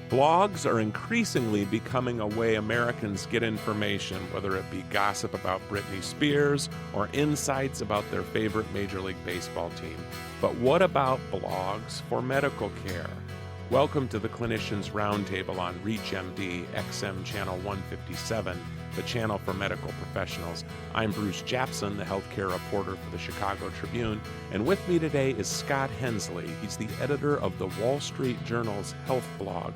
Blogs are increasingly becoming a way Americans get information, whether it be gossip about Brittany Spears or insights about their favorite Major League Baseball team. But what about blogs for medical care? Welcome to the Clinicians Roundtable on ReachMD XM Channel 157, the channel for medical professionals. I'm Bruce Japsen, the healthcare reporter for the Chicago Tribune, and with me today is Scott Hensley. He's the editor of the Wall Street Journal's health blog.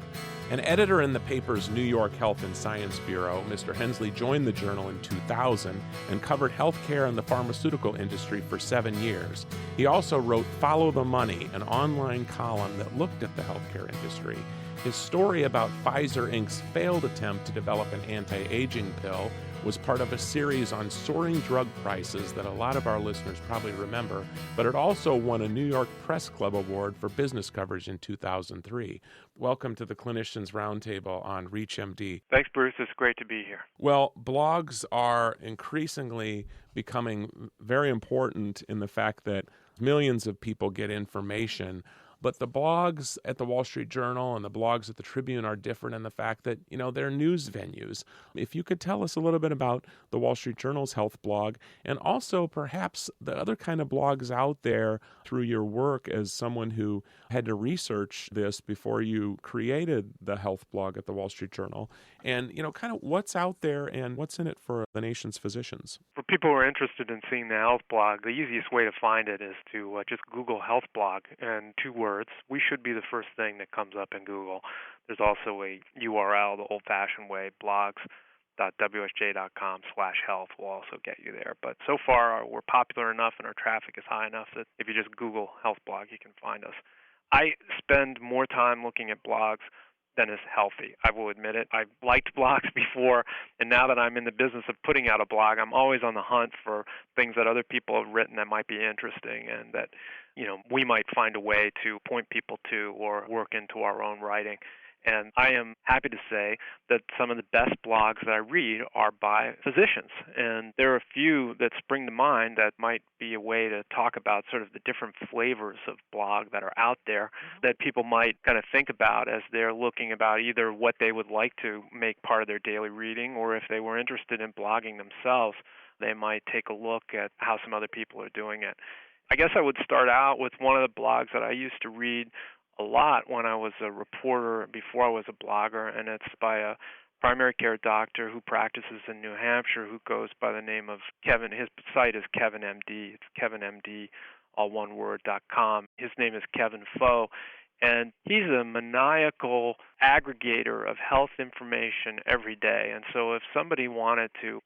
An editor in the paper's New York Health and Science Bureau, Mr. Hensley joined the journal in 2000 and covered healthcare and the pharmaceutical industry for 7 years. He also wrote Follow the Money, an online column that looked at the healthcare industry. His story about Pfizer Inc.'s failed attempt to develop an anti-aging pill was part of a series on soaring drug prices that a lot of our listeners probably remember, but it also won a New York Press Club Award for business coverage in 2003. Welcome to the Clinicians Roundtable on ReachMD. Thanks, Bruce. It's great to be here. Well, blogs are increasingly becoming very important in the fact that millions of people get information. But the blogs at the Wall Street Journal and the blogs at the Tribune are different in the fact that, they're news venues. If you could tell us a little bit about the Wall Street Journal's health blog and also perhaps the other kind of blogs out there through your work as someone who had to research this before you created the health blog at the Wall Street Journal and, kind of what's out there and what's in it for the nation's physicians. For people who are interested in seeing the health blog, the easiest way to find it is to just Google health blog and 2 words. We should be the first thing that comes up in Google. There's also a URL, the old-fashioned way, blogs.wsj.com/health will also get you there. But so far, we're popular enough and our traffic is high enough that if you just Google health blog, you can find us. I spend more time looking at blogs than is healthy. I will admit it. I've liked blogs before, and now that I'm in the business of putting out a blog, I'm always on the hunt for things that other people have written that might be interesting and that, we might find a way to point people to or work into our own writing. And I am happy to say that some of the best blogs that I read are by physicians. And there are a few that spring to mind that might be a way to talk about sort of the different flavors of blog that are out there that people might kind of think about as they're looking about either what they would like to make part of their daily reading or if they were interested in blogging themselves, they might take a look at how some other people are doing it. I guess I would start out with one of the blogs that I used to read a lot when I was a reporter before I was a blogger, and it's by a primary care doctor who practices in New Hampshire who goes by the name of Kevin. His site is Kevin MD. It's KevinMD, all one word, .com. His name is Kevin Foe, and he's a maniacal aggregator of health information every day. And so if somebody wanted to,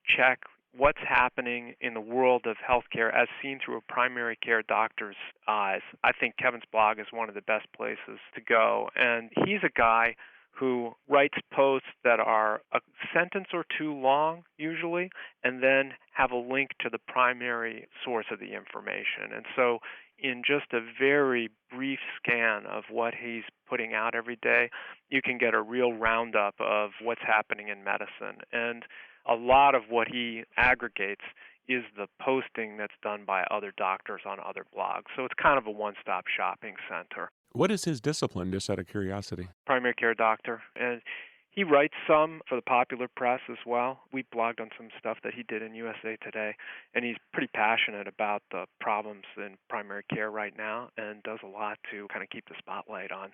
check what's happening in the world of healthcare as seen through a primary care doctor's eyes, I think Kevin's blog is one of the best places to go. And he's a guy who writes posts that are a sentence or 2 long, usually, and then have a link to the primary source of the information. And so in just a very brief scan of what he's putting out every day, you can get a real roundup of what's happening in medicine. And a lot of what he aggregates is the posting that's done by other doctors on other blogs. So it's kind of a one-stop shopping center. What is his discipline, just out of curiosity? Primary care doctor. And he writes some for the popular press as well. We blogged on some stuff that he did in USA Today, and he's pretty passionate about the problems in primary care right now and does a lot to kind of keep the spotlight on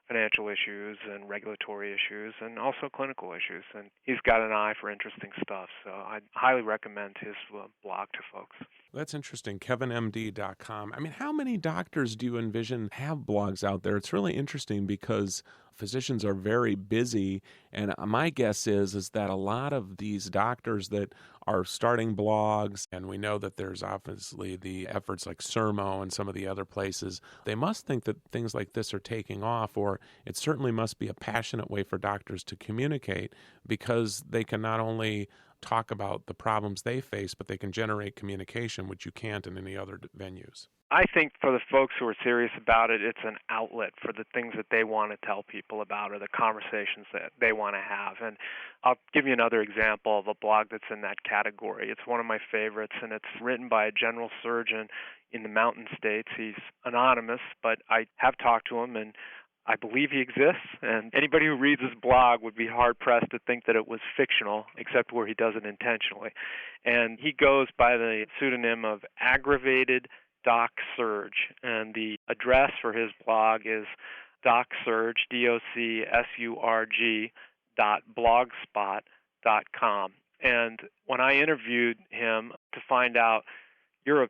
financial issues and regulatory issues and also clinical issues. And he's got an eye for interesting stuff, so I highly recommend his blog to folks. That's interesting, KevinMD.com. I mean, how many doctors do you envision have blogs out there? It's really interesting because physicians are very busy, and my guess is that a lot of these doctors that are starting blogs, and we know that there's obviously the efforts like Sermo and some of the other places, they must think that things like this are taking off, or it certainly must be a passionate way for doctors to communicate because they can not only talk about the problems they face, but they can generate communication, which you can't in any other venues. I think for the folks who are serious about it, it's an outlet for the things that they want to tell people about or the conversations that they want to have. And I'll give you another example of a blog that's in that category. It's one of my favorites, and it's written by a general surgeon in the Mountain States. He's anonymous, but I have talked to him, and I believe he exists, and anybody who reads his blog would be hard-pressed to think that it was fictional, except where he does it intentionally. And he goes by the pseudonym of Aggravated Doc Surge, and the address for his blog is docsurg, DOCSURG, .blogspot.com. And when I interviewed him to find out, you're a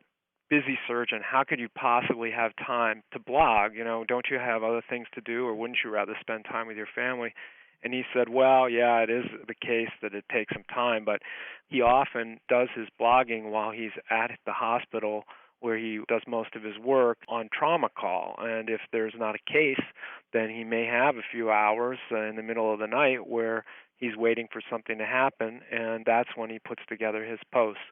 busy surgeon, how could you possibly have time to blog? Don't you have other things to do, or wouldn't you rather spend time with your family? And he said, well, yeah, it is the case that it takes some time, but he often does his blogging while he's at the hospital where he does most of his work on trauma call. And if there's not a case, then he may have a few hours in the middle of the night where he's waiting for something to happen, and that's when he puts together his posts.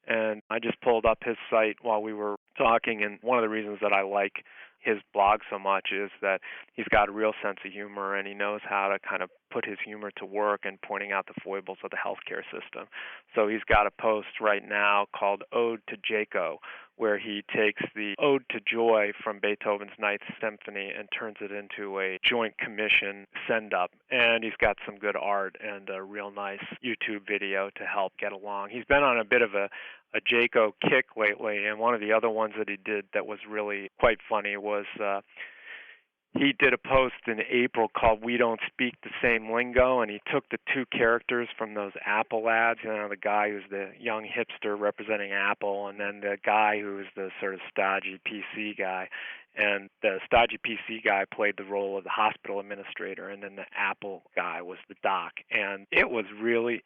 And I just pulled up his site while we were talking, and one of the reasons that I like his blog so much is that he's got a real sense of humor, and he knows how to kind of put his humor to work in pointing out the foibles of the healthcare system. So he's got a post right now called Ode to Jaco, where he takes the Ode to Joy from Beethoven's Ninth Symphony and turns it into a Joint Commission send-up. And he's got some good art and a real nice YouTube video to help get along. He's been on a bit of a Jaco kick lately, and one of the other ones that he did that was really quite funny was he did a post in April called We Don't Speak the Same Lingo, and he took the two characters from those Apple ads, the guy who's the young hipster representing Apple, and then the guy who's the sort of stodgy PC guy. And the stodgy PC guy played the role of the hospital administrator, and then the Apple guy was the doc. And it's really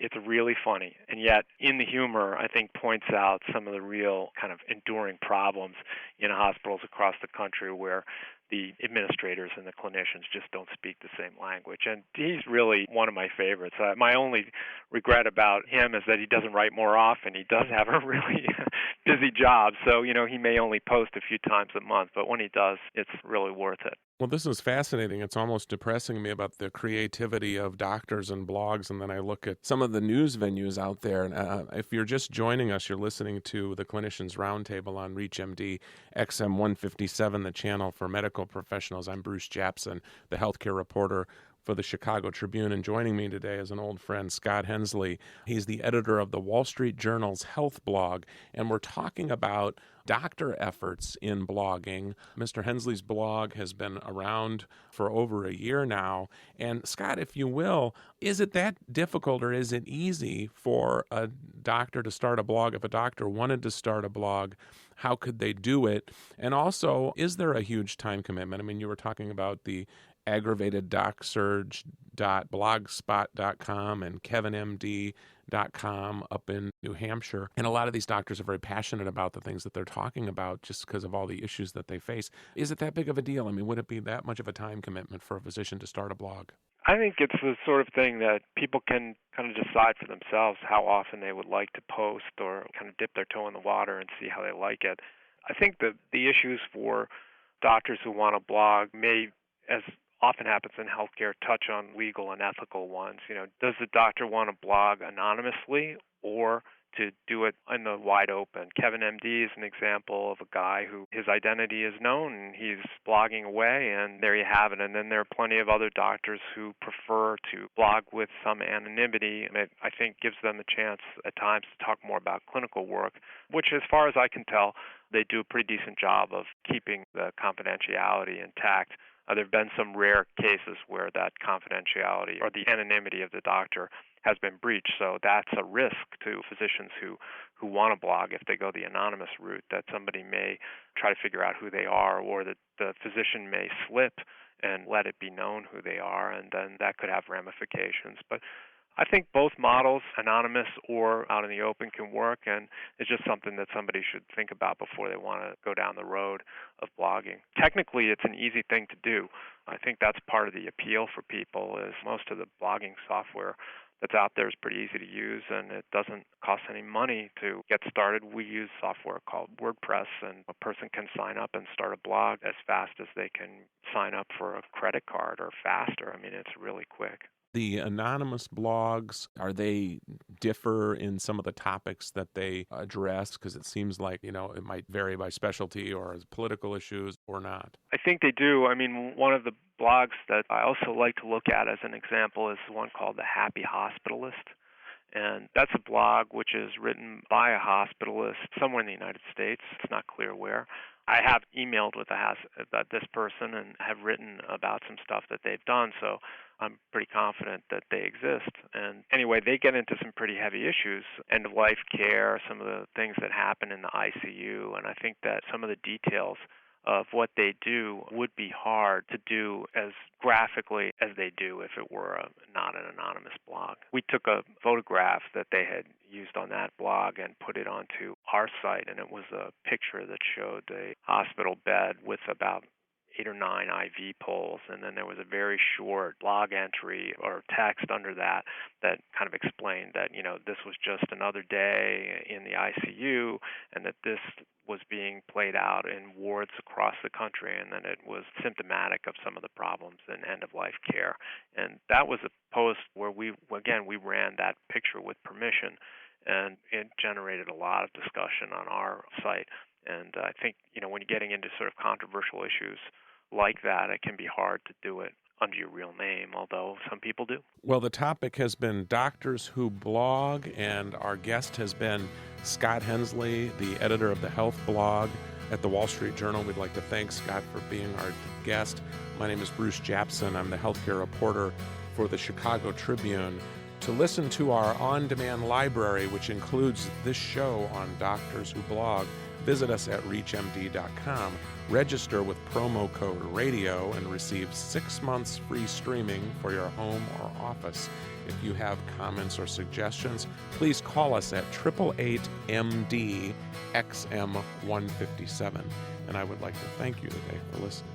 funny. And yet, in the humor, I think points out some of the real kind of enduring problems in hospitals across the country where the administrators and the clinicians just don't speak the same language. And he's really one of my favorites. My only regret about him is that he doesn't write more often. He does have a really busy job, so he may only post a few times a month, but when he does, it's really worth it. Well, this is fascinating. It's almost depressing me about the creativity of doctors and blogs, and then I look at some of the news venues out there. And if you're just joining us, you're listening to the Clinicians Roundtable on ReachMD XM 157, the channel for medical professionals. I'm Bruce Japsen, the healthcare reporter for the Chicago Tribune, and joining me today is an old friend, Scott Hensley. He's the editor of the Wall Street Journal's health blog, and we're talking about doctor efforts in blogging. Mr. Hensley's blog has been around for over a year now. And Scott, if you will, is it that difficult or is it easy for a doctor to start a blog? If a doctor wanted to start a blog, how could they do it? And also, is there a huge time commitment? I mean, you were talking about the aggravated docsurge.blogspot.com and kevinmd.com up in New Hampshire. And a lot of these doctors are very passionate about the things that they're talking about just because of all the issues that they face. Is it that big of a deal? I mean, would it be that much of a time commitment for a physician to start a blog? I think it's the sort of thing that people can kind of decide for themselves how often they would like to post or kind of dip their toe in the water and see how they like it. I think the issues for doctors who want to blog may, as often happens in healthcare, touch on legal and ethical ones. Does the doctor want to blog anonymously or to do it in the wide open? Kevin MD is an example of a guy who his identity is known and he's blogging away, and there you have it. And then there are plenty of other doctors who prefer to blog with some anonymity, and it, I think, gives them a chance at times to talk more about clinical work, which, as far as I can tell, they do a pretty decent job of keeping the confidentiality intact. There have been some rare cases where that confidentiality or the anonymity of the doctor has been breached, so that's a risk to physicians who want to blog if they go the anonymous route, that somebody may try to figure out who they are, or that the physician may slip and let it be known who they are, and then that could have ramifications. But I think both models, anonymous or out in the open, can work, and it's just something that somebody should think about before they want to go down the road of blogging. Technically, it's an easy thing to do. I think that's part of the appeal for people, is most of the blogging software that's out there is pretty easy to use, and it doesn't cost any money to get started. We use software called WordPress, and a person can sign up and start a blog as fast as they can sign up for a credit card or faster. I mean, it's really quick. The anonymous blogs, are they differ in some of the topics that they address? Because it seems like, it might vary by specialty or as political issues or not. I think they do. I mean, one of the blogs that I also like to look at as an example is one called The Happy Hospitalist. And that's a blog which is written by a hospitalist somewhere in the United States. It's not clear where. I have emailed with this person and have written about some stuff that they've done, so I'm pretty confident that they exist. And anyway, they get into some pretty heavy issues, end-of-life care, some of the things that happen in the ICU, and I think that some of the details of what they do would be hard to do as graphically as they do if it were not an anonymous blog. We took a photograph that they had used on that blog and put it onto our site, and it was a picture that showed a hospital bed with about 8 or 9 IV poles, and then there was a very short blog entry or text under that kind of explained that, this was just another day in the ICU and that this was being played out in wards across the country and that it was symptomatic of some of the problems in end-of-life care. And that was a post where we ran that picture with permission, and it generated a lot of discussion on our site. And I think, when you're getting into sort of controversial issues like that, it can be hard to do it under your real name, although some people do. Well, the topic has been Doctors Who Blog, and our guest has been Scott Hensley, the editor of the health blog at the Wall Street Journal. We'd like to thank Scott for being our guest. My name is Bruce Japsen. I'm the healthcare reporter for the Chicago Tribune. To listen to our on-demand library, which includes this show on Doctors Who Blog, visit us at reachmd.com. Register with promo code RADIO and receive 6 months free streaming for your home or office. If you have comments or suggestions, please call us at 888-MD-XM157. And I would like to thank you today for listening.